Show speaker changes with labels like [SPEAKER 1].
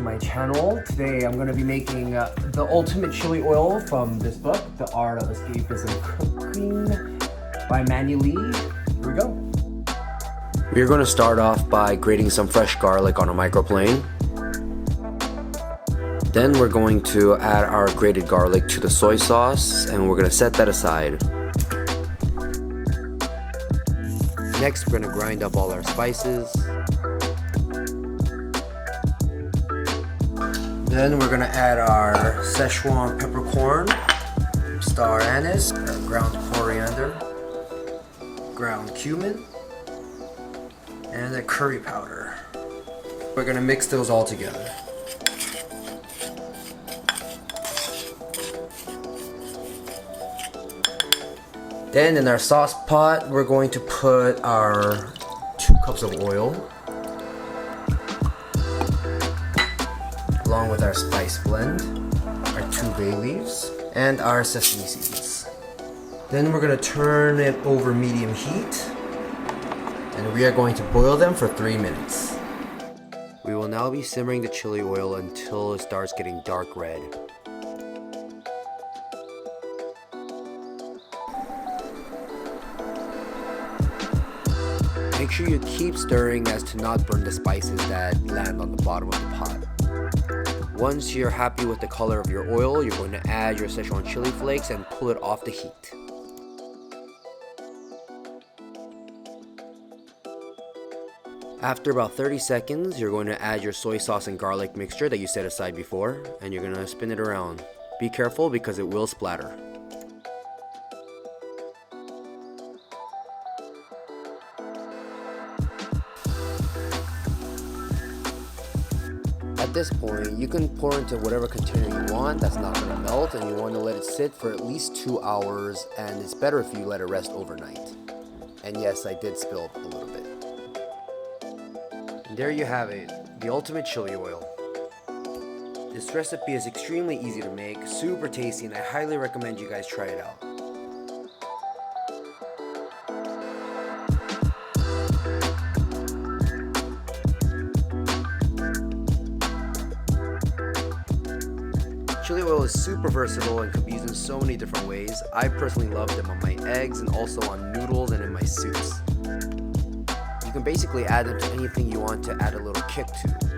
[SPEAKER 1] my channel. Today I'm going to be making the ultimate chili oil from this book, The Art of Escapism Cooking by Mandy Lee. Here we go.
[SPEAKER 2] We're going to start off by grating some fresh garlic on a microplane. Then we're going to add our grated garlic to the soy sauce and we're going to set that aside. Next, we're going to grind up all our spices. Then we're going to add our Szechuan peppercorn, star anise, ground coriander, ground cumin, and a curry powder. We're going to mix those all together. Then in our sauce pot, we're going to put our 2 cups of oil, along with our spice blend, our 2 bay leaves, and our sesame seeds. Then we're going to turn it over medium heat, and we are going to boil them for 3 minutes. We will now be simmering the chili oil until it starts getting dark red. Make sure you keep stirring as to not burn the spices that land on the bottom of the pot. Once you're happy with the color of your oil, you're going to add your Szechuan chili flakes and pull it off the heat. After about 30 seconds, you're going to add your soy sauce and garlic mixture that you set aside before, and you're going to spin it around. Be careful because it will splatter. At this point, you can pour into whatever container you want that's not going to melt, and you want to let it sit for at least 2 hours, and it's better if you let it rest overnight. And yes, I did spill a little bit. And there you have it, the ultimate chili oil. This recipe is extremely easy to make, super tasty, and I highly recommend you guys try it out. Chili oil is super versatile and can be used in so many different ways. I personally love them on my eggs and also on noodles and in my soups. You can basically add them to anything you want to add a little kick to.